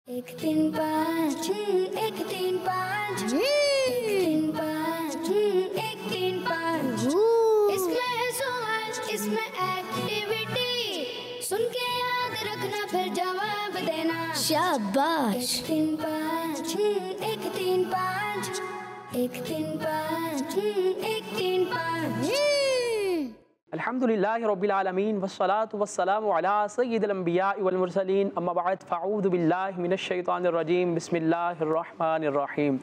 एक तीन पाँच एक तीन पाँच एक तीन पाँच एक तीन पाँच। इसमें है सवाल, इसमें एक्टिविटी, सुन के याद रखना फिर जवाब देना। शाबाश। एक तीन पाँच एक तीन पाँच एक तीन पाँच एक तीन पाँच। अल्हम्दुलिल्लाहि रब्बिल आलमीन वस्सलातु वस्सलामु अला सय्यिदिल अंबिया वल मुरसलीन अम्मा बाद फ़अऊज़ु बिल्लाहि मिनश शैतानिर रजीम बिस्मिल्लाहिर रहमानिर रहीम।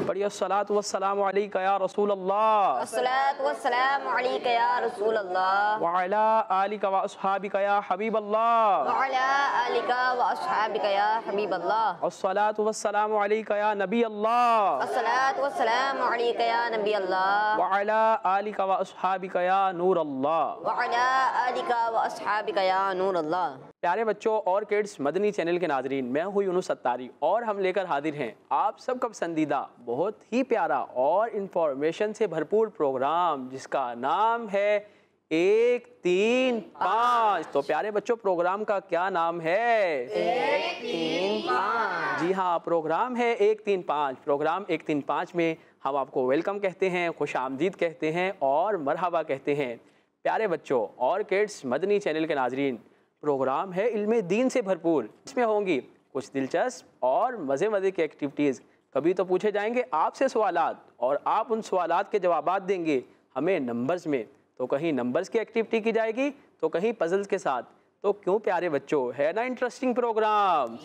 पढ़िए अस्सलातु वस्सलामु अलैका या रसूल अल्लाह, अस्सलातु वस्सलामु अलैका या रसूल अल्लाह, व अला आलिका व अस्हाबिका या हबीब अल्लाह, व अला आलिका व अस्हाबिका या हबीब अल्लाह, अस्सलातु वस्सलामु अलैका या नबी अल्लाह, अस्सलातु वस्सलामु अलैका या नबी अल्लाह, व अला आलिका व अस्हाबिका या नूर अल्लाह, व अला आलिका व अस्हाबिका या नूर अल्लाह। प्यारे बच्चों और किड्स मदनी चैनल के नाजरीन, मैं हूँ यूनुस सत्तारी और हम लेकर हाजिर हैं आप सबका पसंदीदा बहुत ही प्यारा और इंफॉर्मेशन से भरपूर प्रोग्राम जिसका नाम है 1-3-5। तो प्यारे बच्चों प्रोग्राम का क्या नाम है? 1-3-5। जी हाँ, प्रोग्राम है 1-3-5। प्रोग्राम 1-3-5 में हम आपको वेलकम कहते हैं, खुश आमदीद कहते हैं और मरहबा कहते हैं। प्यारे बच्चों और किड्स मदनी चैनल के नाजरीन, प्रोग्राम है इल्म दीन से भरपूर। इसमें होंगी कुछ दिलचस्प और मज़े की एक्टिविटीज़। कभी तो पूछे जाएंगे आपसे सवालात और आप उन सवालात के जवाबात देंगे हमें नंबर्स में। तो कहीं नंबर्स की एक्टिविटी की जाएगी तो कहीं पजल्स के साथ। तो क्यों प्यारे बच्चों, है ना इंटरेस्टिंग प्रोग्राम?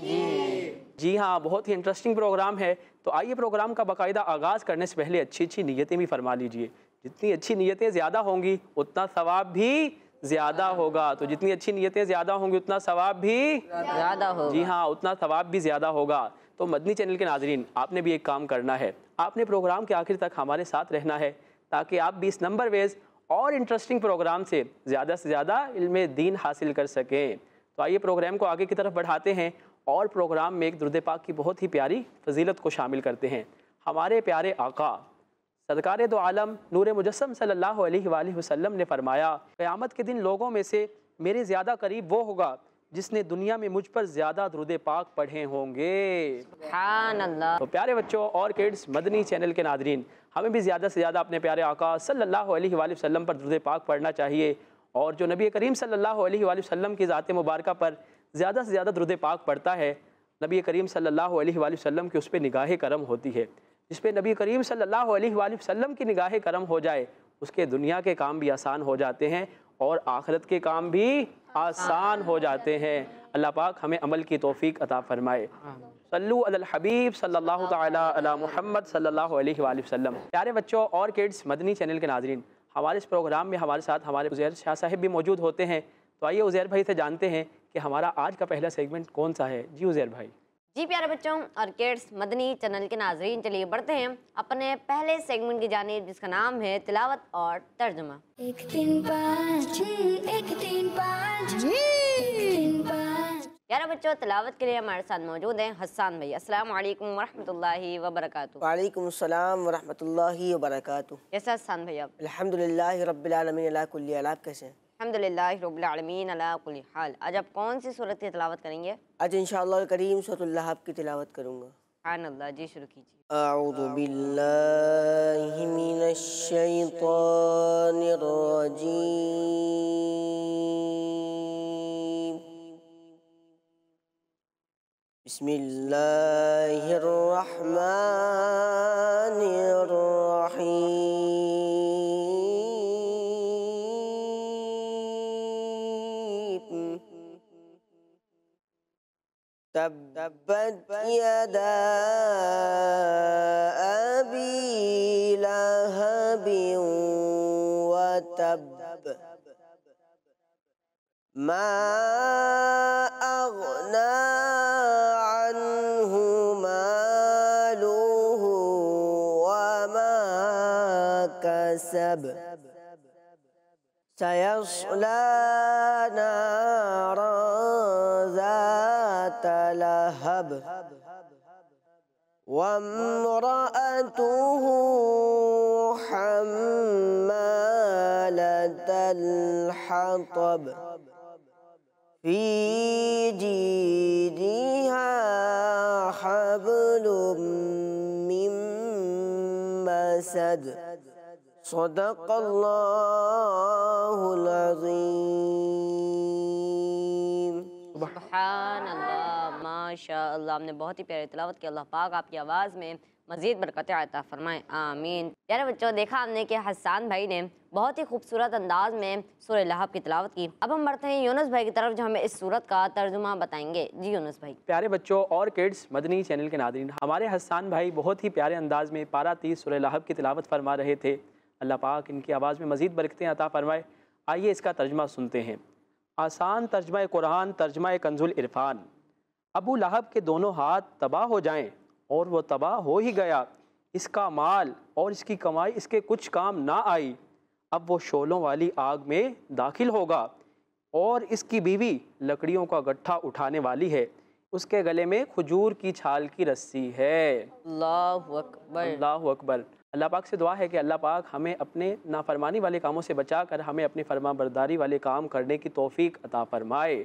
जी हाँ, बहुत ही इंटरेस्टिंग प्रोग्राम है। तो आइए प्रोग्राम का बाकायदा आगाज़ करने से पहले अच्छी नीयतें भी फरमा लीजिए। जितनी अच्छी नीयतें ज़्यादा होंगी उतना सवाब भी ज़्यादा होगा। तो जितनी अच्छी नीयतें ज़्यादा होंगी उतना सवाब भी ज़्यादा होगा। जी हाँ, उतना सवाब भी ज़्यादा होगा। तो मदनी चैनल के नाजरीन, आपने भी एक काम करना है, आपने प्रोग्राम के आखिर तक हमारे साथ रहना है ताकि आप भी इस नंबर वेज़ और इंटरेस्टिंग प्रोग्राम से ज़्यादा इल्म दीन हासिल कर सकें। तो आइए प्रोग्राम को आगे की तरफ बढ़ाते हैं और प्रोग्राम में एक दुरूद पाक की बहुत ही प्यारी फजीलत को शामिल करते हैं। हमारे प्यारे आका सरकार दो आलम नूर मुजस्सम सल्लल्लाहु अलैहि वसल्लम ने फरमाया, क़यामत के दिन लोगों में से मेरे ज़्यादा करीब वो होगा जिसने दुनिया में मुझ पर ज़्यादा दुरूद पाक पढ़े होंगे। सुभान अल्लाह। तो प्यारे बच्चों और किड्स मदनी चैनल के नाजरीन, हमें भी ज़्यादा से ज़्यादा अपने प्यारे आका सल्लल्लाहु अलैहि वसल्लम पर दुरूद पाक पढ़ना चाहिए। और जो नबी करीम सल्लल्लाहु अलैहि वसल्लम की ज़ात मुबारका पर ज़्यादा से ज़्यादा दुरूद पाक पढ़ता है, नबी करीम सल्लल्लाहु अलैहि वसल्लम की उस पर निगाह करम होती है। जिस पे नबी करीम सल्लल्लाहु अलैहि वसल्लम की निगाह करम हो जाए उसके दुनिया के काम भी आसान हो जाते हैं और आखिरत के काम भी आसान हो जाते हैं। अल्लाह पाक हमें अमल की तौफीक अता फरमाए। सल्लु अलल हबीब सल्लल्लाहु तआला अला मुहम्मद सल्लल्लाहु अलैहि वसल्लम। प्यारे बच्चों और किड्स मदनी चैनल के नाजरीन, हमारे इस प्रोग्राम में हमारे साथ हमारे उज़ैर शाह साहिब भी मौजूद होते हैं। तो आइए उज़ैर भाई से जानते हैं कि हमारा आज का पहला सेगमेंट कौन सा है। जी उज़ैर भाई। जी प्यारे बच्चों और किड्स मदनी चैनल के नाजरीन, चलिए बढ़ते हैं अपने पहले सेगमेंट की जानिब जिसका नाम है तिलावत और तर्जुमा। 1-3-5 1-3-5 1-3-5। प्यारे बच्चों तिलावत के लिए हमारे साथ मौजूद हैं हसन भाई। अस्सलाम वालेकुम वरहमतुल्लाहि वबरकातुहू। वालेकुम अस्सलाम वरहमतुल्लाहि वबरकातुहू। कैसे हसन भाई आप? अल्हम्दुलिल्लाहि रब्बिल आलमीन अला कुल्ली हाल। आप कैसे हैं? अल्हम्दुलिल्लाहि रब्बिल आलमीन अला कुल्ली हाल। आज आप कौन सी सूरत की तिलावत करेंगे? आज इंशाअल्लाह करीम सूरतुल लहब की तिलावत करूँगा। सुभान अल्लाह। जी शुरू कीजिए। अऊज़ु बिल्लाहि मिनश शैतानिर रजीम। बिस्मिल्लाहिर रहमानिर रहीम। तब्बत यदा अबी लहबिन व तब मा अग़ना अन्हु मालुहु व मा कसब सयस्ला नारन ज़ात लहब वम्रअतुहु हम्मालतल हतब फी जीदिहा असद सदक़ल्लाहुल अज़ीम। सुभान अल्लाह, माशा अल्लाह। आपने बहुत ही प्यारी तिलावत की। अल्लाह पाक आपकी आवाज़ में मज़ीद बरकत अता फरमाए, आमीन। प्यारे बच्चों, देखा हमने कि हसन भाई ने बहुत ही खूबसूरत अंदाज में सूरह लहब की तिलावत की। अब हम बढ़ते हैं यूनुस भाई की तरफ, जो हमें इस सूरत का तर्जुमा बताएंगे। जी यूनुस भाई। प्यारे बच्चों और किड्स मदनी चैनल के नादरीन, हमारे हसन भाई बहुत ही प्यारे अंदाज में पारा 30 सूरह लहब की तिलावत फरमा रहे थे। अल्लाह पाक इनकी आवाज़ में मज़ीद बरकतें अता फरमाए। आइए इसका तर्जुमा सुनते हैं। आसान तर्जुमा कुरान, तर्जुमा कंजुल इरफान। अबू लहब के दोनों हाथ तबाह हो जाएं और वो तबाह हो ही गया, इसका माल और इसकी कमाई इसके कुछ काम ना आई। अब वो शोलों वाली आग में दाखिल होगा और इसकी बीवी लकड़ियों का गट्ठा उठाने वाली है, उसके गले में खजूर की छाल की रस्सी है। अल्लाहु अकबर, अल्लाहु अकबर। अल्लाह पाक से दुआ है कि अल्लाह पाक हमें अपने नाफरमानी वाले कामों से बचाकर हमें अपनी फरमाबरदारी वाले काम करने की तौफीक अता फरमाए,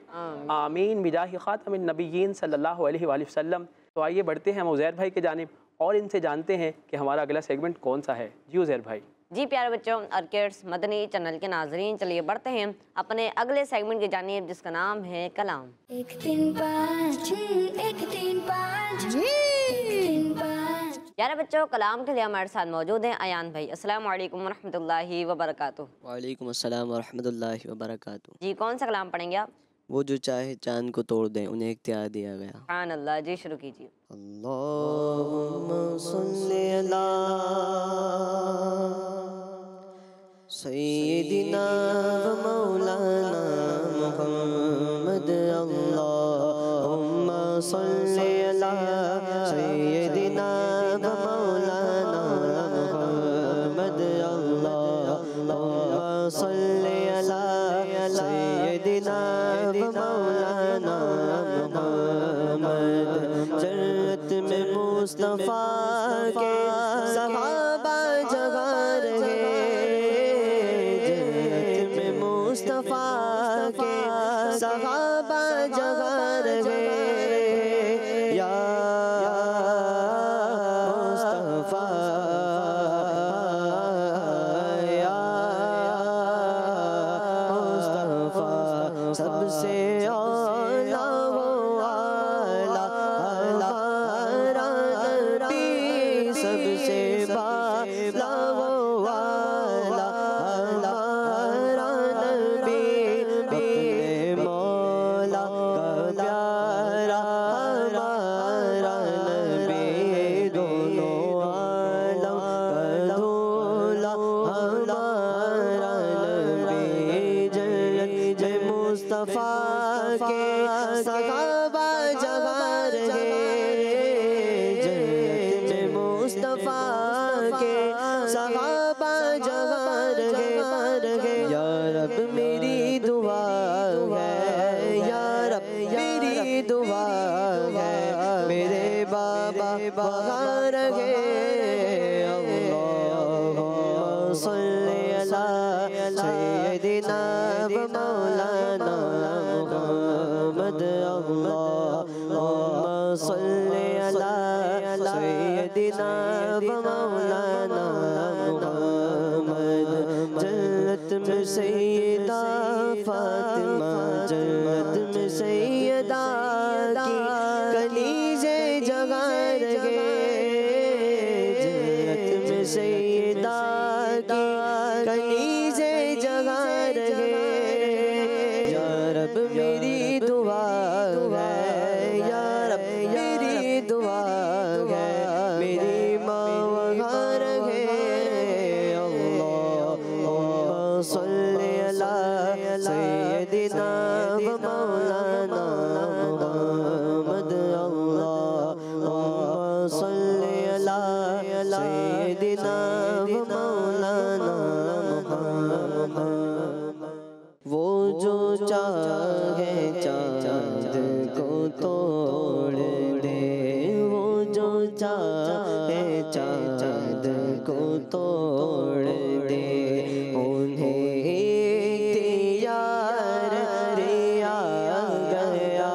आमीन बिजाहि खातमिन नबिय्यीन सल्लल्लाहु अलैहि वसल्लम। तो आइए बढ़ते हैं हम उज़ैर भाई की जानिब और इनसे जानते हैं कि हमारा अगला सेगमेंट कौन सा है। जी उज़ैर भाई। जी प्यारे बच्चों और किड्स मदनी चैनल के नाजरीन, चलिए बढ़ते हैं अपने अगले सेगमेंट की जानिब, जिसका नाम है कलाम। 1 3 5 1 3 5 3 5। प्यारे बच्चों, कलाम के लिए हमारे साथ मौजूद हैं अयान भाई। अस्सलाम वालेकुम रहमतुल्लाहि व बरकातुहू। वालेकुम अस्सलाम वरहमतुल्लाहि वबरकातुहू। जी कौन सा कलाम पढ़ेंगे आप? वो जो चाहे चांद को तोड़ दें, उन्हें इख्तियार दिया गया। सुभान अल्लाह। जी शुरू कीजिए। अल्लाहुम्मा सल्ली अला सय्यिदिना व मौलाना मुहम्मद। अल्लाहुम्मा सल्ली अला सय्यिदिना व मौलाना मुहम्मद। अल्लाहुम्मा सल्ली अला सय्यिदिना व मौलाना मुहम्मद। जन्नत में मुस्तफा के सहाबा जगह रहे, जन्नत में मुस्तफा के सहाबा जगह रहे। या मुस्तफा या मुस्तफा सबसे औला वो आला हमारा नबी, सबसे बाला वो आला हमारा नबी। अपने मौला का प्यारा हमारा नबी, दोनों आलम का दूल्हा हमारा नबी। जन्नत में मुस्तफा के सहाबा जगह रहे, जन्नत में मुस्तफा के सहाबा जगह रहे। या रब मेरी दुआ है, या रब मेरी दुआ है, मेरे बाबा वहाँ रहे। अल्लाहुम्मा सल्ली अला सय्यिदिना व मौलाना मुहम्मद। अल्लाहुम्मा सल्ली अला सय्यिदिना व मौलाना मुहम्मद। जन्नत में सैयदा फातिमा, जन्नत में सैयदा की कलीजे जगह रहे, जन्नत में सैयदा की कलीजे जगह रहे। या रब मेरी दुआ है, या रब मेरी दुआ है, मेरी माँ वहाँ रहे। अल्लाहुम्मा सल्ली अला सय्यिदिना व मौलाना मुहम्मद। अल्लाहुम्मा सल्ली अला सय्यिदिना व मौलाना मुहम्मद। वो जो चाहे चांद को तोड़ दे, वो जो चाहे चांद को तोड़ दे, उन्हें तैयार रिया गया,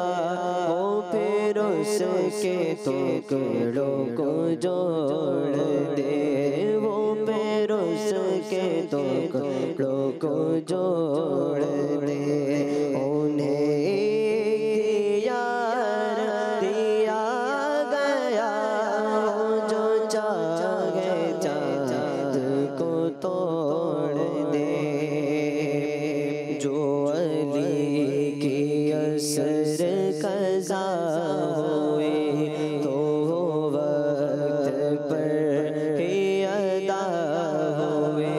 वो फिर उसके टुकड़ों को जोड़ दे, वो पेरोस के टुकड़ों को जोड़ दे। उन्हें यार दिया गया जो चाहे चाँद को तोड़ दे। जो अली की असर कज़ा हुए तो वो वक्त पर ही अदा हुए।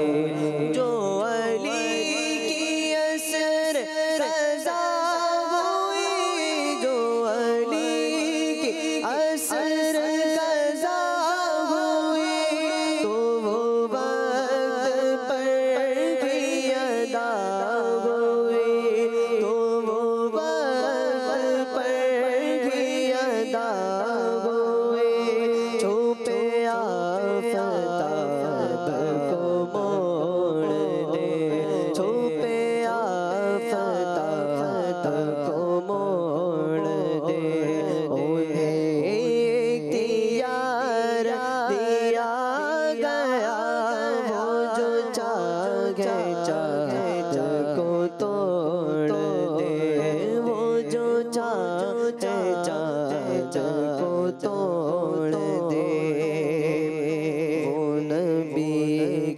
जो अली की असर कज़ा हुई, जो अली की असर कज़ा हुई तो वो वक्त पर ही अदा हुई, तो वो वक्त पर ही अदा हुई। छुपे आफताब को मोड़ दे, छुपे आफताब को मोड़ दे। उन्हें इख्तियार दिया गया वो जो चाहे चाँद को तोड़ दे, वो जो चाहे चाँद को तोड़ दे। वो नबी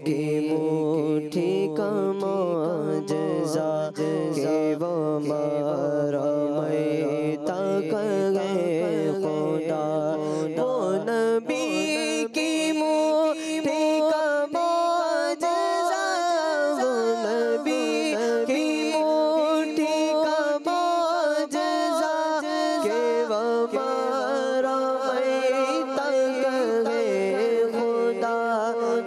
की मुट्ठी का मौजज़ा के वो मारा मैं तक गए खुदा। वो नबी की मुट्ठी का मौजज़ा, वो नबी की मुट्ठी का मौजज़ा के वो मारा मैं तक गए खुदा,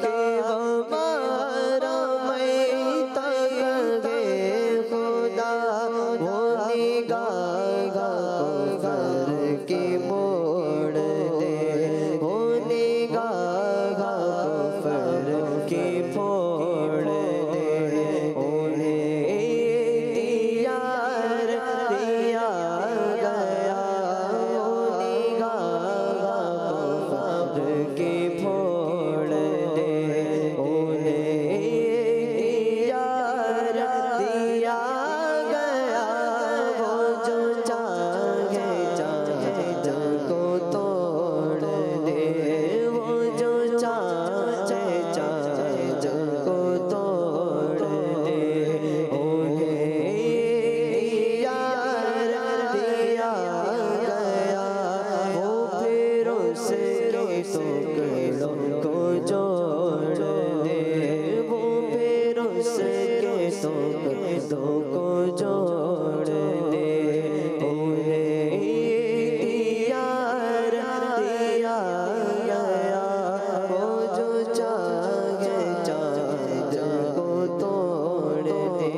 के वो मारा मैं तक गए खुदा। वो निगाह कुफर की मोड़ दे, वो निगाह कुफर की फोड़ दे। उन्हें इख्तियार दिया गया वो निगाह कुफर की फोड़ दे। उन्हें इख्तियार दिया गया वो जो चाहे चाँद को तोड़ दे, वो जो चाहे चाँद को तोड़ दे। उन्हें इख्तियार दिया गया वो फिर उसके टुकड़ों को जोड़ दे, वो फिर उसके टुकड़ों को जोड़ दे। उन्हें इख्तियार दिया गया वो जो चाहे चाँद को तोड़ दे।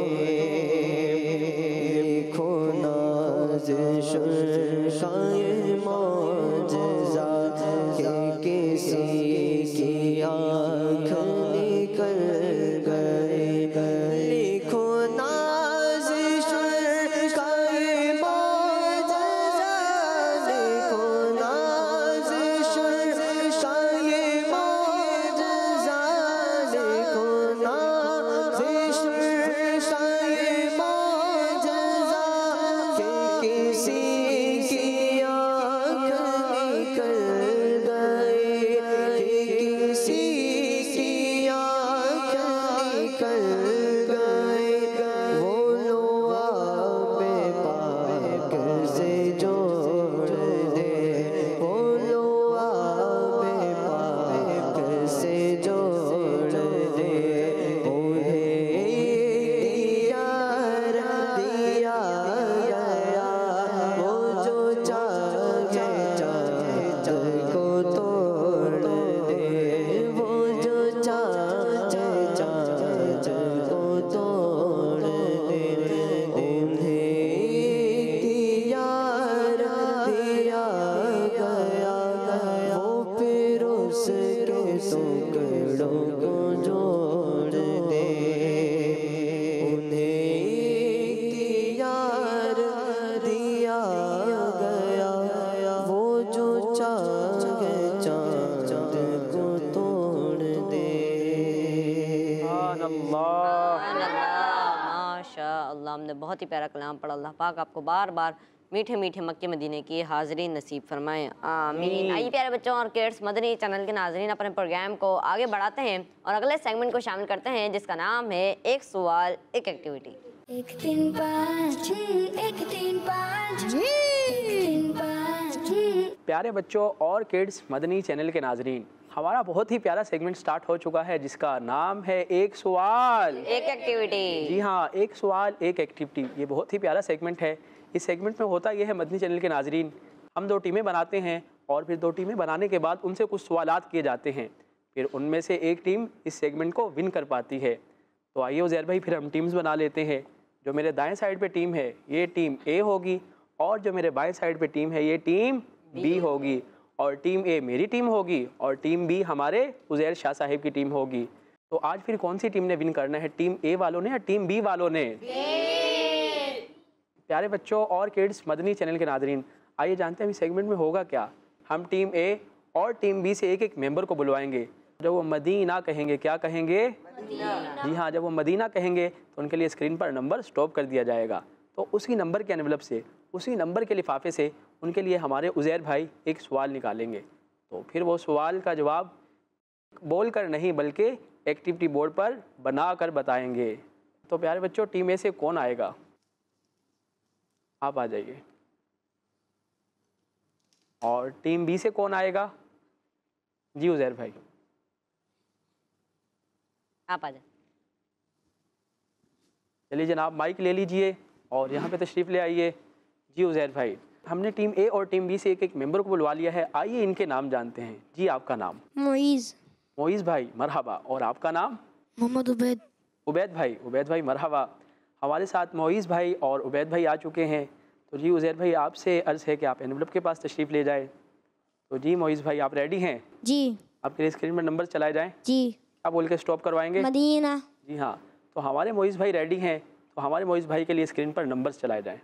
लिखो नाज़िश शाये मौजज़ा के किसी की आँख निकल गए। लिखो नाज़िश हमने बहुत ही प्यारा कलाम पढ़ा। अल्लाह पाक आपको बार बार मीठे मीठे मक्के मदीने की हाज़िरी नसीब फरमाएं, आमीन। आइए प्यारे बच्चों और किड्स मदनी चैनल के नाज़रीन, अपने प्रोग्राम को आगे बढ़ाते हैं और अगले सेगमेंट को शामिल करते हैं जिसका नाम है एक सवाल एक एक्टिविटी। 1 3 5 1 3 5 1 3 5 प्यारे बच्चों और किड्स मदनी चैनल के नाजरीन, हमारा बहुत ही प्यारा सेगमेंट स्टार्ट हो चुका है जिसका नाम है एक सवाल एक एक्टिविटी। जी हाँ, एक सवाल एक एक्टिविटी। ये बहुत ही प्यारा सेगमेंट है। इस सेगमेंट में होता यह है मदनी चैनल के नाजरीन, हम 2 टीमें बनाते हैं और फिर 2 टीमें बनाने के बाद उनसे कुछ सवालात किए जाते हैं, फिर उनमें से एक टीम इस सेगमेंट को विन कर पाती है। तो आइए उज़ैर भाई फिर हम टीम्स बना लेते हैं। जो मेरे दाएं साइड पे टीम है ये टीम ए होगी और जो मेरे बाएं साइड पे टीम है ये टीम बी होगी, और टीम ए मेरी टीम होगी और टीम बी हमारे उज़ैर शाह साहिब की टीम होगी। तो आज फिर कौन सी टीम ने विन करना है, टीम ए वालों ने या टीम बी वालों ने? प्यारे बच्चों और किड्स मदनी चैनल के नाज़रीन, आइए जानते हैं इस सेगमेंट में होगा क्या। हम टीम ए और टीम बी से एक एक मेंबर को बुलवाएंगे। जब वो मदीना कहेंगे, क्या कहेंगे? जी हाँ, जब वो मदीना कहेंगे तो उनके लिए स्क्रीन पर नंबर स्टॉप कर दिया जाएगा। तो उसी नंबर के एनवलप से, उसी नंबर के लिफाफे से उनके लिए हमारे उज़ैर भाई एक सवाल निकालेंगे। तो फिर वो सवाल का जवाब बोल कर नहीं बल्कि एक्टिविटी बोर्ड पर बना कर बताएंगे। तो प्यारे बच्चों, टीम ए से कौन आएगा? आप आ जाइए। और टीम बी से कौन आएगा? जी उज़ैर भाई आप आ जाए। चलिए जनाब, माइक ले लीजिए और यहाँ पे तशरीफ़ ले आइए। जी उज़ैर भाई, हमने टीम ए और टीम बी से एक एक मेंबर को बुलवा लिया है। आइए इनके नाम जानते हैं। जी आपका नाम? मोइज़। मोइज़ भाई मरहबा। और आपका नाम? मोहम्मद उबैद। उबैद भाई। उबैद भाई मरहबा। हमारे साथ मोइज़ भाई और उबैद भाई आ चुके हैं। तो जी उज़ैर भाई, आपसे अर्ज़ है कि आप एनवलप के पास तशरीफ़ ले जाए। तो जी मोइज़ भाई, आप रेडी हैं? जी। आपके लिए स्क्रीन पर नंबर चलाए जाएँ। जी। क्या बोल के स्टॉप करवाएंगे? मदीना। जी हाँ, तो हमारे मोइज़ भाई रेडी हैं। तो हमारे मोइज़ भाई के लिए स्क्रीन पर नंबर चलाए जाएँ।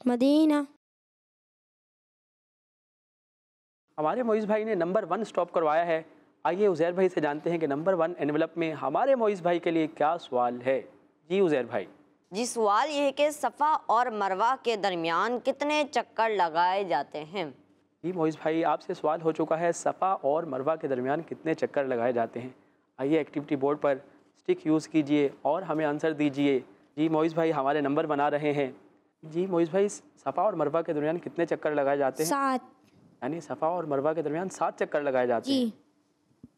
मदीना। हमारे मोइज़ भाई ने नंबर 1 स्टॉप करवाया है। आइए उज़ैर भाई से जानते हैं कि नंबर 1 एनवलप में हमारे मोइज़ भाई के लिए क्या सवाल है। जी उज़ैर भाई। जी सवाल ये है कि सफ़ा और मरवा के दरमियान कितने चक्कर लगाए जाते हैं? जी मोइज़ भाई, आपसे सवाल हो चुका है, सफ़ा और मरवा के दरमियान कितने चक्कर लगाए जाते हैं। आइए एक्टिविटी बोर्ड पर स्टिक यूज़ कीजिए और हमें आंसर दीजिए। जी मोइज़ भाई हमारे नंबर बना रहे हैं। जी मोइज़ भाई, सफ़ा और मरवा के दरमियान कितने चक्कर लगाए जाते हैं? 7। यानी सफ़ा और मरवा के दरमियान 7 चक्कर लगाए जाते हैं। जी।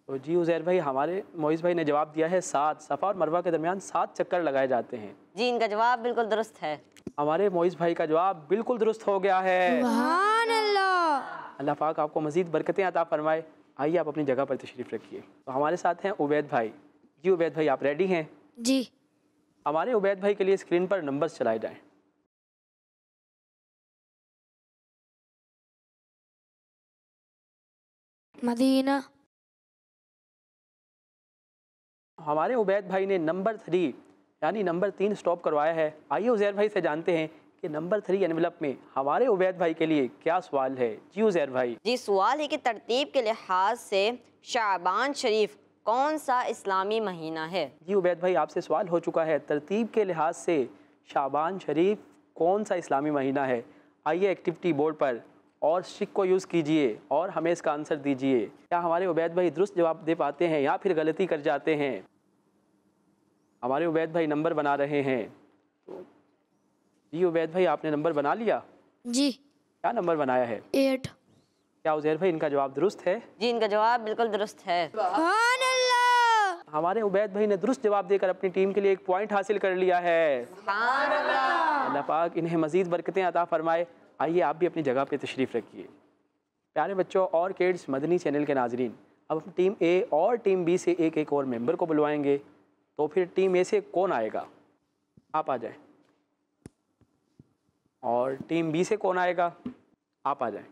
तो जी उज़ैर भाई, हमारे मोइज़ भाई ने जवाब दिया है 7। सफ़ा और मरवा के दरमियान 7 चक्कर लगाए जाते हैं। जी इनका जवाब बिल्कुल दुरुस्त है। हमारे मोइज़ भाई का जवाब बिल्कुल दुरुस्त हो गया है। सुभान अल्लाह। अल्लाह पाक आपको मज़ीद बरकतें अता फरमाए। आइए आप अपनी जगह पर तशरीफ़ रखिए। तो हमारे साथ हैं उबैद भाई। जी उबैद भाई, आप रेडी हैं? जी। हमारे उबैद भाई के लिए स्क्रीन पर नंबर्स चलाए जाएँ। मदीना। हमारे उबैद भाई ने नंबर 3 यानी नंबर 3 स्टॉप करवाया है। आइए उज़ैर भाई से जानते हैं कि नंबर 3 एनवलप में हमारे उबैद भाई के लिए क्या सवाल है। जी उज़ैर भाई। जी सवाल है कि तरतीब के लिहाज से शाबान शरीफ कौन सा इस्लामी महीना है? जी उबैद भाई, आपसे सवाल हो चुका है, तरतीब के लिहाज से शाबान शरीफ कौन सा इस्लामी महीना है। आइए एक्टिविटी बोर्ड पर और स्टिक को यूज़ कीजिए और हमें इसका आंसर दीजिए। क्या हमारे उबैद भाई दुरुस्त जवाब दे पाते हैं या फिर गलती कर जाते हैं? हमारे उबैद भाई नंबर बना रहे हैं। तो जी उबैद भाई, आपने नंबर बना लिया? जी। क्या नंबर बनाया है? 8। क्या उज़ैर भाई इनका जवाब दुरुस्त है? जी इनका जवाब बिल्कुल दुरुस्त है। सुभान अल्लाह। हमारे उबैद भाई ने दुरुस्त जवाब देकर अपनी टीम के लिए 1 पॉइंट हासिल कर लिया है। अल्लाह पाक इन्हें मज़ीद बरकतें अता फरमाए। आइए आप भी अपनी जगह पे तशरीफ़ रखिए। प्यारे बच्चों और किड्स मदनी चैनल के नाजरीन, अब हम टीम ए और टीम बी से एक एक और मेंबर को बुलवाएंगे। तो फिर टीम ए से कौन आएगा? आप आ जाएं। और टीम बी से कौन आएगा? आप आ जाएं।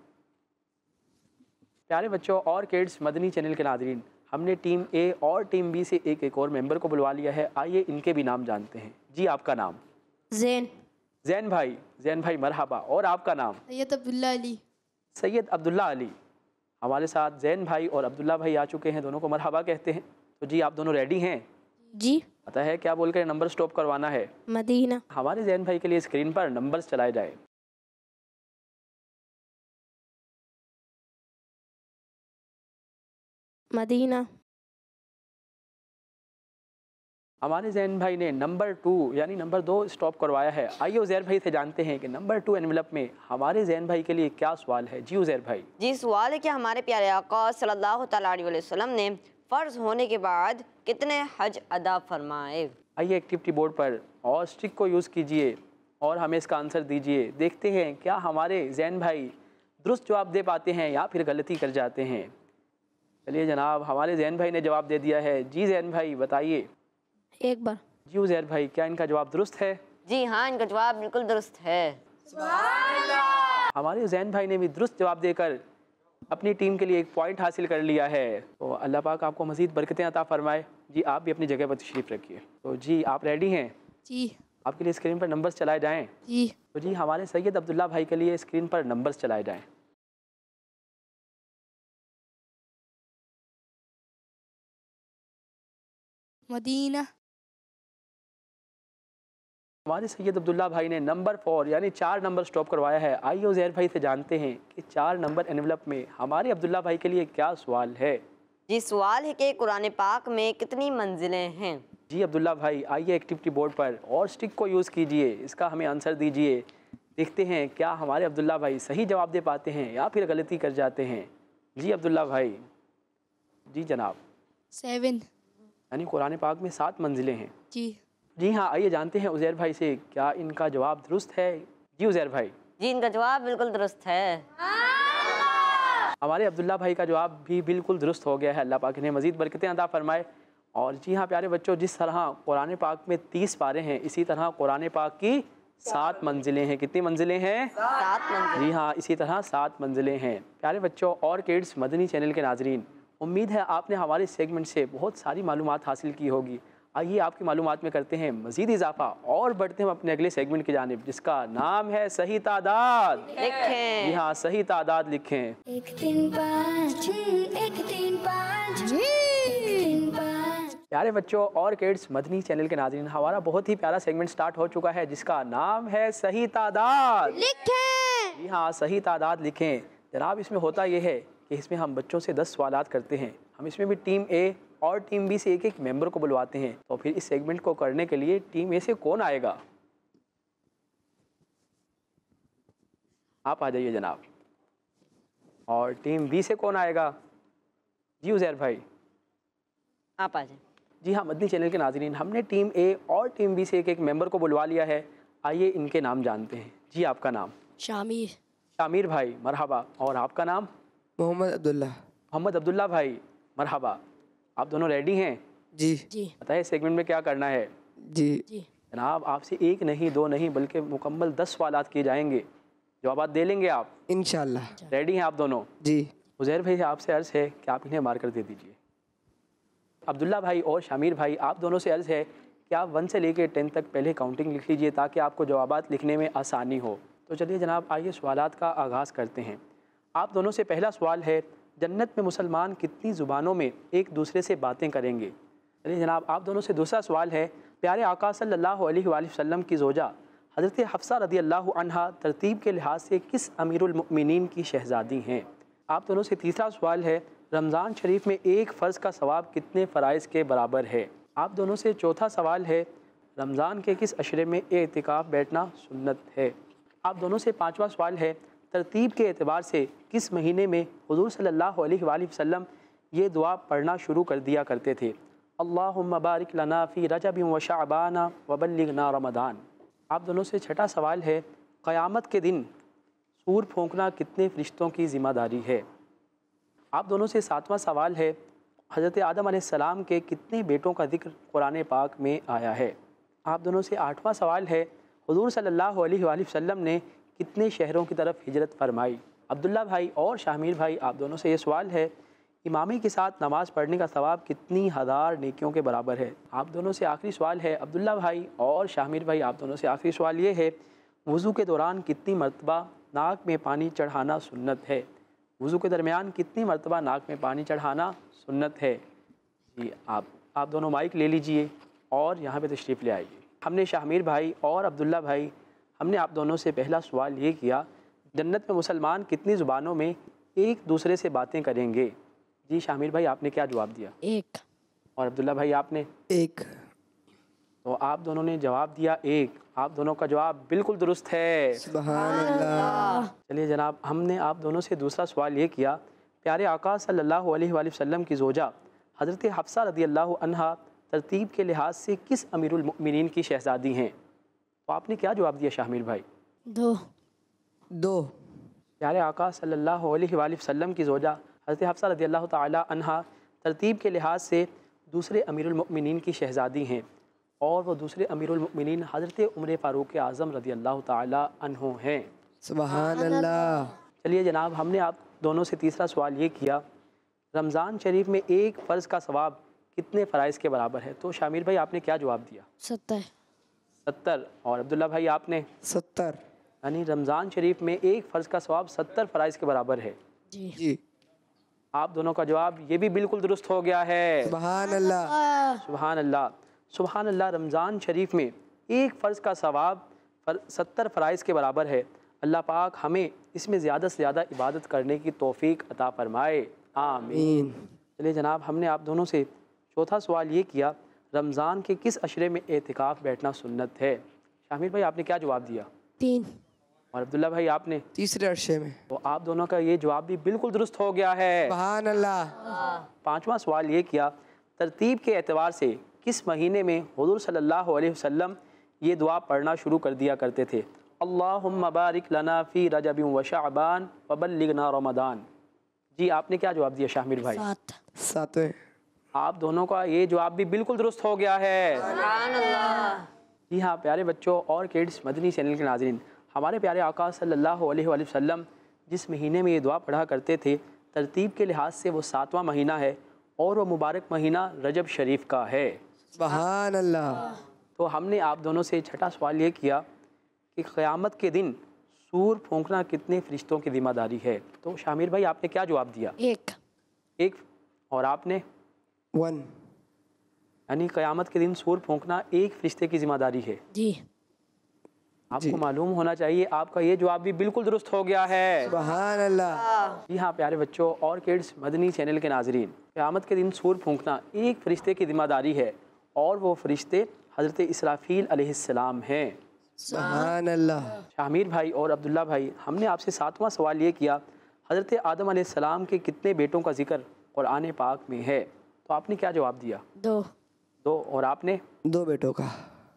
प्यारे बच्चों और किड्स मदनी चैनल के नाजरीन, हमने टीम ए और टीम बी से एक एक और मेंबर को बुलवा लिया है। आइए इनके भी नाम जानते हैं। जी आपका नाम? ज़ैन। जैन भाई। जैन भाई मरहबा। और आपका नाम? सैयद अब्दुल्ला अली। सैयद अब्दुल्ला अली। हमारे साथ जैन भाई और अब्दुल्ला भाई आ चुके हैं, दोनों को मरहबा कहते हैं। तो जी आप दोनों रेडी हैं? जी। पता है क्या बोल कर नंबर स्टॉप करवाना है? मदीना। हमारे जैन भाई के लिए स्क्रीन पर नंबर्स चलाए जाए। मदीना। हमारे जैन भाई ने नंबर 2 यानी नंबर 2 स्टॉप करवाया है। आइए उज़ैर भाई से जानते हैं कि नंबर 2 एनवलप में हमारे जैन भाई के लिए क्या सवाल है। जी उज़ैर भाई। जी सवाल है कि हमारे प्यारे आका सल्लल्लाहु तआला अलैहि वसल्लम ने फ़र्ज़ होने के बाद कितने हज अदा फरमाए? आइए एक्टिविटी बोर्ड पर और स्टिक को यूज़ कीजिए और हमें इसका आंसर दीजिए। देखते हैं क्या हमारे जैन भाई दुरुस्त जवाब दे पाते हैं या फिर गलती कर जाते हैं। चलिए जनाब, हमारे जैन भाई ने जवाब दे दिया है। जी जैन भाई बताइए। एक बार। जी उज़ैर भाई, क्या इनका जवाब दुरुस्त है? जी हाँ, इनका जवाब बिल्कुल दुरुस्त है। हमारे जैन भाई ने भी दुरुस्त जवाब देकर अपनी टीम के लिए एक पॉइंट हासिल कर लिया है। तो अल्लाह पाक आपको मज़ीद बरकतें अता फरमाए। जी आप भी अपनी जगह पर तशरीफ़ रखिए। तो जी आप रेडी हैं? जी। आपके लिए स्क्रीन पर नंबर्स चलाए जाएँ। जी। तो जी हमारे सैयद अब्दुल्ला भाई के लिए स्क्रीन पर नंबर्स चलाए जाएँ। मदीना। हमारे सैयद अब्दुल्ला भाई ने नंबर 4 यानी 4 नंबर स्टॉप करवाया है। आइए उज़ैर भाई से जानते हैं कि 4 नंबर एनवलप में हमारे अब्दुल्ला भाई के लिए क्या सवाल है। जी सवाल है कि कुरान पाक में कितनी मंजिलें हैं? जी अब्दुल्ला भाई, आइए एक्टिविटी बोर्ड पर और स्टिक को यूज़ कीजिए, इसका हमें आंसर दीजिए। देखते हैं क्या हमारे अब्दुल्ला भाई सही जवाब दे पाते हैं या फिर गलती कर जाते हैं। जी अब्दुल्ला भाई। जी जनाब। 7। यानी कुरान पाक में 7 मंजिलें हैं। जी। जी हाँ, आइए जानते हैं उज़ैर भाई से क्या इनका जवाब दुरुस्त है। जी उज़ैर भाई। जी इनका जवाब बिल्कुल दुरुस्त है। हमारे अब्दुल्ला भाई का जवाब भी बिल्कुल दुरुस्त हो गया है। अल्लाह पाक ने मज़ीद बरकतें अता फरमाए। और जी हाँ प्यारे बच्चों, जिस तरह कुरान पाक में 30 पारे हैं, इसी तरह कुरान पाक की 7 मंजिलें हैं। कितनी मंजिलें हैं? 7 मंजिलें। जी हाँ, इसी तरह 7 मंजिलें हैं। प्यारे बच्चों और किड्स मदनी चैनल के नाजरीन, उम्मीद है आपने हमारे सेगमेंट से बहुत सारी मालूमात हासिल की होगी। आइए आपकी मालूमात में करते हैं मज़ीद इजाफा और बढ़ते हैं अपने अगले सेगमेंट की जानिब, जिसका नाम है सही तादाद। लिखें। जी हाँ, सही तादाद लिखें। 1 3 5 1 3 5 3 5। प्यारे बच्चों और किड्स मदनी चैनल के नाज़रीन, हमारा बहुत ही प्यारा सेगमेंट स्टार्ट हो चुका है जिसका नाम है सही तादाद। लिखें। जी हाँ, सही तादाद लिखें। जनाब इसमें होता यह है कि इसमें हम बच्चों से 10 सवालात करते हैं। हम इसमें भी टीम ए और टीम बी से एक मेंबर को बुलवाते हैं। तो फिर इस सेगमेंट को करने के लिए टीम ए से कौन आएगा? आप आ जाइए जनाब। और टीम बी से कौन आएगा? जी उज़ैर भाई। आप आ जाए। जी हाँ मदनी चैनल के नाज़रीन, हमने टीम ए और टीम बी से एक मेंबर को बुलवा लिया है। आइए इनके नाम जानते हैं। जी आपका नाम? शामिर। शामिर भाई, मरहबा। और आपका नाम? मोहम्मद अब्दुल्ला। मोहम्मद अब्दुल्ला भाई, मरहबा। आप दोनों रेडी हैं? जी। जी। बताइए सेगमेंट में क्या करना है। जी। जी। जनाब आपसे 1 नहीं 2 नहीं बल्कि मुकम्मल 10 सवालात किए जाएंगे। जवाब दे लेंगे आप? इंशाल्लाह। रेडी हैं आप दोनों? जी। उज़ैर भाई आपसे अर्ज़ है कि आप इन्हें मार्कर दे दीजिए। अब्दुल्ला भाई और शामिर भाई, आप दोनों से अर्ज़ है कि आप 1 से लेकर 10 तक पहले काउंटिंग लिख लीजिए ताकि आपको जवाबात लिखने में आसानी हो। तो चलिए जनाब, आइए सवालात का आगाज़ करते हैं। आप दोनों से पहला सवाल है, जन्नत में मुसलमान कितनी ज़ुबानों में एक दूसरे से बातें करेंगे? चलिए जनाब, आप दोनों से दूसरा सवाल है, प्यारे आका सल्लल्लाहु अलैहि वसल्लम की ज़ोजा हज़रत हफ्सा रदी अल्लाहु अन्हा तरतीब के लिहाज से किस अमीरुल मुमिनीन की शहज़ादी हैं? आप दोनों से तीसरा सवाल है, रमज़ान शरीफ में एक फ़र्ज़ का सवाब कितने फ़राइज़ के बराबर है? आप दोनों से चौथा सवाल है, रमज़ान के किस अशरे में एतिकाफ़ बैठना सुन्नत है? आप दोनों से पाँचवा सवाल है, तरतीब के एतबार से किस महीने में हुज़ूर सल्लल्लाहु अलैहि वसल्लम ये दुआ पढ़ना शुरू कर दिया करते थे? अल्लाहुम्मा बारिक लना फ़ी रजब व शअबान व बल्लिगना रमज़ान। आप दोनों से छठा सवाल है, क़यामत के दिन सूर फूंकना कितने फ़रिश्तों की ज़िम्मेदारी है? आप दोनों से सातवां सवाल है, हज़रत आदम अलैहिस्सलाम के कितने बेटों का जिक्र कुरान पाक में आया है? आप दोनों से आठवां सवाल है, हुज़ूर सल्लल्लाहु अलैहि वसल्लम ने कितने शहरों की तरफ हिजरत फरमाई? अब्दुल्ला भाई और शामिर भाई, आप दोनों से ये सवाल है, इमामी के साथ नमाज पढ़ने का सवाब कितनी हज़ार नेकियों के बराबर है? आप दोनों से आखिरी सवाल है, अब्दुल्ला भाई और शामिर भाई, आप दोनों से आखिरी सवाल ये है, वज़ू के दौरान कितनी मरतबा नाक में पानी चढ़ाना सुन्नत है? वज़ू के दरमियान कितनी मरतबा नाक में पानी चढ़ाना सुन्नत है? जी आप दोनों माइक ले लीजिए और यहाँ पे तशरीफ़ ले आइए। हमने शाहमीर भाई और अब्दुल्ला भाई, हमने आप दोनों से पहला सवाल ये किया, जन्नत में मुसलमान कितनी ज़ुबानों में एक दूसरे से बातें करेंगे? जी शाहमीर भाई आपने क्या जवाब दिया? एक। और अब्दुल्ला भाई आपने? एक। तो आप दोनों ने जवाब दिया एक। आप दोनों का जवाब बिल्कुल दुरुस्त है। सुभान अल्लाह। चलिए जनाब, हमने आप दोनों से दूसरा सवाल ये किया, प्यारे आका सल्लल्लाहु अलैहि वसल्लम की ज़ोजा हज़रत हफ्सा रज़ियल्लाहु अन्हा तरतीब के लिहाज से किस अमीरुल मुमिनीन की शहज़ादी हैं? तो आपने क्या जवाब दिया शाहमीर भाई? दो। दो। प्यारे आका सल्लल्लाहु अलैहि वसल्लम की ज़ोजा हज़रत हफ्सा रज़ियल्लाहु ताला अन्हा तरतीब के लिहाज से दूसरे अमीरुल मुमिनीन की शहज़ादी हैं और वो दूसरे अमीरुल मुमिनीन हज़रत उमर फ़ारूक आज़म रज़ियल्लाहु ताला अन्हु हैं। सुभान अल्लाह। चलिए जनाब, हमने आप दोनों से तीसरा सवाल ये किया, रमज़ान शरीफ में एक फ़र्ज़ का सवाब कितने फ़राइज़ के बराबर है? तो शामिर भाई आपने क्या जवाब दिया? 70। 70। और अब्दुल्ला भाई आपने? 70। यानी रमज़ान शरीफ में एक फ़र्ज़ का सवाब 70 फ़राइज़ के बराबर है। जी। आप दोनों का जवाब ये भी बिल्कुल दुरुस्त हो गया है। सुभान अल्लाह। सुभान अल्लाह। सुभान अल्लाह। रमज़ान शरीफ में एक फ़र्ज़ का सवाब 70 फ़राइज़ के बराबर है। अल्लाह पाक हमें इसमें ज़्यादा से ज़्यादा इबादत करने की तौफ़ीक अता फ़रमाए, आमीन। चलिए जनाब, हमने आप दोनों से चौथा सवाल ये किया, रमज़ान के किस अशरे में एतिकाफ़ बैठना सुन्नत है? शामिर भाई आपने क्या जवाब दिया? 3। और अब्दुल्ला भाई आपने? तीसरे अरसे में। तो आप दोनों का ये जवाब भी बिल्कुल दुरुस्त हो गया है। सुभान अल्लाह। पाँचवा सवाल ये किया, तरतीब के एतबार से किस महीने में हुज़ूर सल्लल्लाहु अलैहि वसल्लम ये दुआ पढ़ना शुरू कर दिया करते थे? अल्लाहुम्मा बारिक लना फ़ी रजब व शअबान व बल्लिगना रमज़ान। जी आपने क्या जवाब दिया शामिर भाई? 7। 7वें। आप दोनों का ये जवाब भी बिल्कुल दुरुस्त हो गया है। जी हाँ प्यारे बच्चों और किड्स, मदनी चैनल के नाज़रीन, हमारे प्यारे आका सल्लल्लाहु अलैहि वसल्लम जिस महीने में ये दुआ पढ़ा करते थे, तरतीब के लिहाज से वो 7वां महीना है और वो मुबारक महीना रजब शरीफ का है। सुभान अल्लाह। तो हमने आप दोनों से छठा सवाल ये किया कि क़यामत के दिन सूर फूंकना कितने फ़रिश्तों की ज़िम्मेदारी है? तो शामिर भाई आपने क्या जवाब दिया? 1। 1। और आपने? 1। यानी क़यामत के दिन सूर फूंकना एक फ़रिश्ते की ज़िम्मेदारी है। जी। आपको मालूम होना चाहिए आपका ये जवाब भी बिल्कुल दुरुस्त हो गया है। सुभान अल्लाह। जी हाँ प्यारे बच्चों और किड्स, मदनी चैनल के नाज़रीन, क़यामत के दिन सूर फूंकना एक फ़रिश्ते की ज़िम्मेदारी है और वो फ़रिश्ते हज़रत इसराफील अलैहिस्सलाम हैं। सुभान अल्लाह। शामिर भाई और अब्दुल्ला भाई, हमने आपसे 7वां सवाल ये किया, हज़रत आदम अलैहिस्सलाम के कितने बेटों का जिक्र कुरान पाक में है? तो आपने क्या जवाब दिया? 2। 2। और आपने? 2 बेटों का।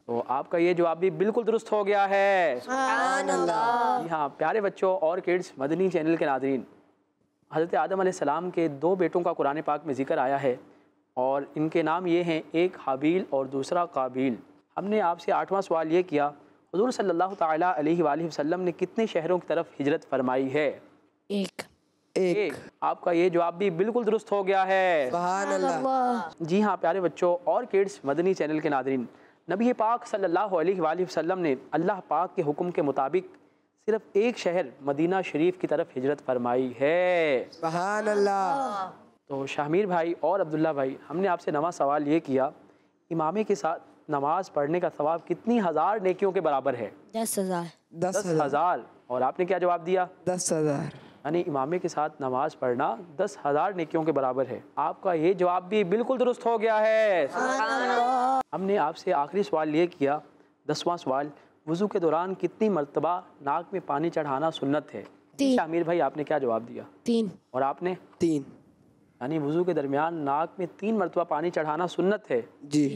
तो आपका ये जवाब भी बिल्कुल दुरुस्त हो गया है। सुभान अल्लाह। जी हाँ प्यारे बच्चों और किड्स, मदनी चैनल के नाज़रीन, हज़रत आदम अलैहिस्सलाम के 2 बेटों का कुरान पाक में ज़िक्र आया है और इनके नाम ये हैं, एक हाबील और दूसरा काबील। हमने आपसे 8वां सवाल ये किया, हुज़ूर सल्लल्लाहु ताला अलैहि वसल्लम ने कितने शहरों की तरफ हिजरत फरमाई है? 1। 1। आपका ये जवाब भी बिल्कुल दुरुस्त हो गया है। सुभान अल्लाह। जी हाँ प्यारे बच्चों और किड्स, मदनी चैनल के नाज़रीन, नबी पाक सल्लल्लाहु अलैहि वसल्लम ने अल्लाह पाक के हुक्म के मुताबिक सिर्फ़ एक शहर मदीना शरीफ की तरफ हिजरत फरमाई है। सुभान अल्लाह। तो शामिर भाई और अब्दुल्ला भाई, हमने आपसे नवा सवाल ये किया, इमामे के साथ नमाज पढ़ने का सवाब कितनी हज़ार नेकियों के बराबर है? 10,000। 10,000। और आपने क्या जवाब दिया? 10,000। यानी इमामे के साथ नमाज पढ़ना 10,000 नेकियों के बराबर है। आपका ये जवाब भी बिल्कुल दुरुस्त हो गया है। हमने आपसे आखिरी सवाल ये किया, 10वां सवाल, वज़ू के दौरान कितनी मरतबा नाक में पानी चढ़ाना सुन्नत है? 3। शामिर भाई आपने क्या जवाब दिया? 3। और आपने? 3। यानी वज़ू के दरमियान नाक में 3 मरतबा पानी चढ़ाना सुन्नत है। जी।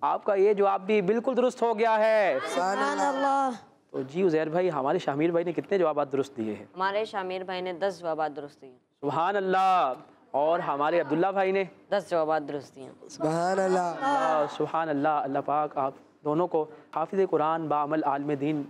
आपका ये जवाब भी बिल्कुल दुरुस्त हो गया है। सुभान अल्लाह। तो जी उज़ैर भाई, हमारे शामिर भाई ने कितने जवाब दुरुस्त दिए हैं? हमारे शामिर भाई ने 10 जवाब दुरुस्त दिए। सुभान अल्लाह। और हमारे अब्दुल्ला भाई ने 10 जवाब दुरुस्त दिए। सुभान अल्लाह। सुभान अल्लाह। अल्लाह पाक आप दोनों को हाफिज़ कुरान, बाअमल आलिम दीन,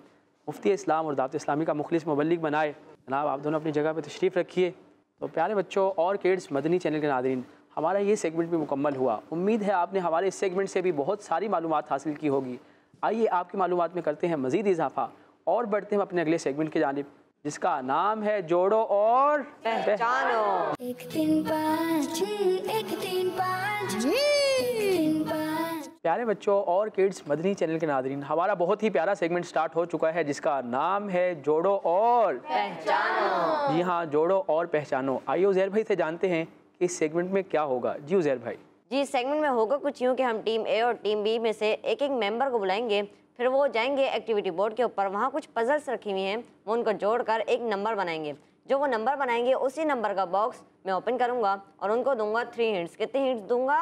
मुफ्ती इस्लाम और दावत इस्लामी का मुखलिस मुबल्लिग बनाए। जनाब आप दोनों अपनी जगह पर तशरीफ़ रखिए। तो प्यारे बच्चों और किड्स, मदनी चैनल के नाज़रीन, हमारा ये सेगमेंट भी मुकम्मल हुआ। उम्मीद है आपने हमारे इस सेगमेंट से भी बहुत सारी मालूमात हासिल की होगी। आइए आपकी मालूमात में करते हैं मज़ीद इजाफा और बढ़ते हैं अपने अगले सेगमेंट की जानिब। जिसका नाम है जोड़ो और पहचानो। 1 3 5 1 3 5 1 3 5। प्यारे बच्चों और किड्स मदनी चैनल के नादरीन, हमारा बहुत ही प्यारा सेगमेंट स्टार्ट हो चुका है जिसका नाम है जोड़ो और पहचानो। जी हाँ, जोड़ो और पहचानो। आइए उज़ैर भाई से जानते हैं कि इस सेगमेंट में क्या होगा। जी उज़ैर भाई। जी, सेगमेंट में होगा कुछ यूँ कि हम टीम ए और टीम बी में से एक एक मेंबर को बुलाएंगे, फिर वो जाएंगे एक्टिविटी बोर्ड के ऊपर, वहाँ कुछ पजल्स रखी हुई हैं, वो उनको जोड़कर एक नंबर बनाएंगे। जो वो नंबर बनाएंगे उसी नंबर का बॉक्स मैं ओपन करूँगा और उनको दूंगा 3 हिंट्स। कितने हिंट्स दूंगा?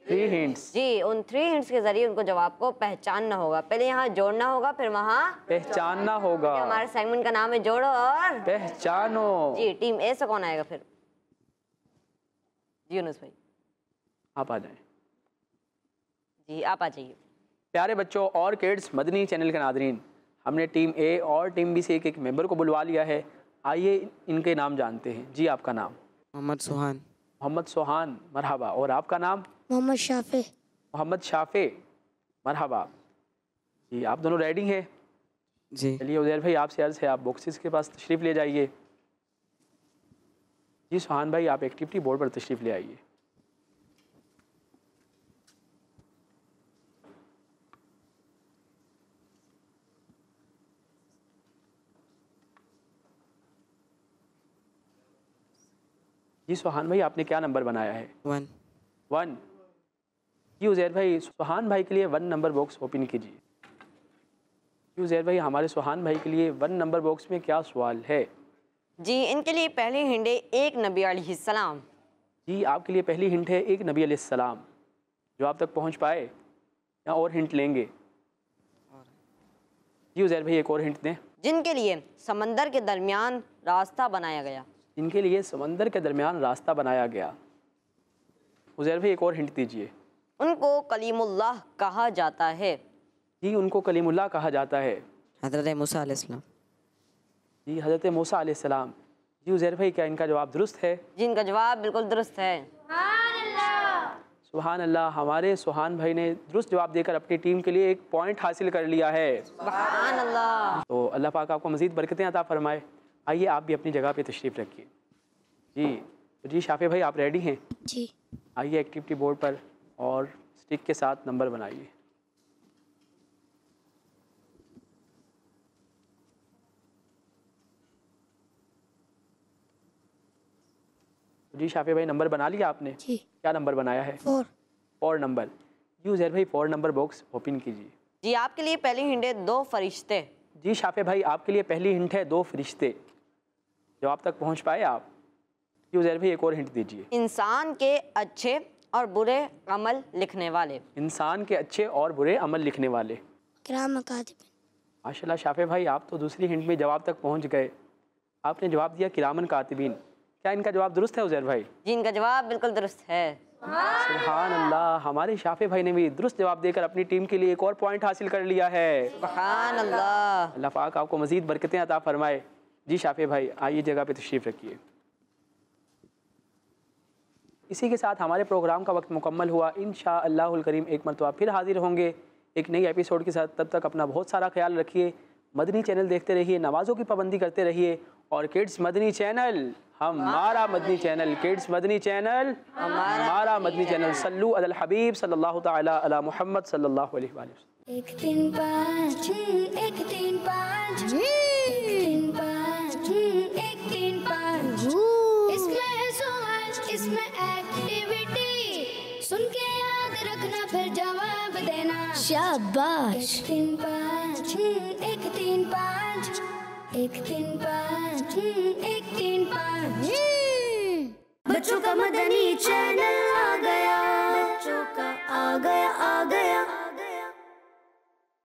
3 हिंट्स। जी, उन 3 हिंट्स के जरिए उनको जवाब को पहचानना होगा। पहले यहाँ जोड़ना होगा, फिर वहाँ पहचानना होगा। हमारे सेगमेंट का नाम है जोड़ो और पहचानो। जी, टीम ए से कौन आएगा फिर? जी यूनुस भाई, आप आ जाएं। जी आप आ जाइए। प्यारे बच्चों और किड्स मदनी चैनल के नादरीन, हमने टीम ए और टीम बी से एक एक मेंबर को बुलवा लिया है। आइए इनके नाम जानते हैं। जी आपका नाम? मोहम्मद सुहान। मोहम्मद सुहान, मरहबा। और आपका नाम? मोहम्मद शाफे। मोहम्मद शाफे, मरहबा। जी आप दोनों रेडी हैं? जी। चलिए उज़ैर भाई आपसे अर्ज़ है, आप बॉक्सेस के पास तशरीफ़ ले जाइए। जी सुहान भाई, आप एक्टिविटी बोर्ड पर तशरीफ़ ले आइए। जी सुहान भाई, आपने क्या नंबर बनाया है? 1। 1। जी उज़ैर भाई, सुहान भाई के लिए 1 नंबर बॉक्स ओपन कीजिए। जी उज़ैर भाई, हमारे सुहान भाई के लिए 1 नंबर बॉक्स में क्या सवाल है? जी, इनके लिए पहली हिंट है एक नबी अलैहिस्सलाम। जी आपके लिए पहली हिंट है एक नबी अलैहिस्सलाम। जो आप तक पहुंच पाए या और हिंट लेंगे? जी उज़ैर भाई, एक और हिंट दें। जिनके लिए समंदर के दरमियान रास्ता बनाया गया। जिनके लिए समंदर के दरमियान रास्ता बनाया गया। उज़ैर भाई, एक और हिंट दीजिए। उनको कलीमुल्लाह कहा जाता है। जी उनको कलीमुल्लाह कहा जाता है। हज़रत मूसा अलैहिस्सलाम। जी हज़रत मूसा अलैहिस्सलाम। जी उज़ैर भाई, क्या इनका जवाब दुरुस्त है? जिनका जवाब बिल्कुल दुरुस्त है। सुभान अल्लाह, हमारे सुहान भाई ने दुरुस्त जवाब देकर अपनी टीम के लिए 1 पॉइंट हासिल कर लिया है। सुभान अल्लाह। तो अल्लाह पाक आपको मज़ीद बरकतें अता फरमाए। आइए आप भी अपनी जगह पे तशरीफ़ रखिए। जी तो जी शाफे भाई, आप रेडी हैं? जी। आइए एक्टिविटी बोर्ड पर और स्टिक के साथ नंबर बनाइए। जी शाफे भाई, नंबर बना लिया आपने? जी। क्या नंबर बनाया है? 4। 4 नंबर। जी उज़ैर भाई, 4 नंबर बॉक्स ओपन कीजिए। जी आपके लिए पहली हिंट है 2 फरिश्ते। जी शाफे भाई, आपके लिए पहली हिंट है 2 फरिश्ते। जो आप तक पहुंच पाए आप? जी उज़ैर भाई, एक और हिंट दीजिए। इंसान के अच्छे और बुरे अमल लिखने वाले। इंसान के अच्छे और बुरे अमल लिखने वाले। किराम कातिबिन। माशाल्लाह शाफे भाई, आप तो दूसरी हिंट में जवाब तक पहुंच गए। आपने जवाब दिया किरामन कातिबीन। क्या इनका जवाब दुरुस्त है उज़ैर भाई? जी इनका जवाब बिल्कुल दुरुस्त है। सुभान अल्लाह, हमारे शाफे भाई ने भी दुरुस्त जवाब देकर अपनी टीम के लिए 1 और पॉइंट हासिल कर लिया है। सुभान अल्लाह। अल्लाह पाक आपको मज़ीद बरकतें अता फरमाए। जी शाफे भाई, आइए जगह पे तशरीफ़ रखिए। इसी के साथ हमारे प्रोग्राम का वक्त मुकम्मल हुआ। इंशाअल्लाहुल करीम एक मरतबा फिर हाजिर होंगे एक नई एपिसोड के साथ। तब तक अपना बहुत सारा ख्याल रखिए। मदनी चैनल देखते रहिए, नमाज़ों की पाबंदी करते रहिए। और किड्स मदनी चैनल हमारा Madani channel, kids Madani channel हमारा मदनी चैनल। सल्लू अलल हबीब सल्लल्लाहु तआला अला मुहम्मद सल्लल्लाहु अलैहि वसल्लम। 1 3 5 1 3 5 1 3 5 1 3 5। इसमें है सवाल, इसमें एक्टिविटी, सुन के याद रखना फिर जवाब देना। शाबाश। 1 3 5 1 3 5 1 3 5 1 3 5। बच्चों का मदनी चैनल।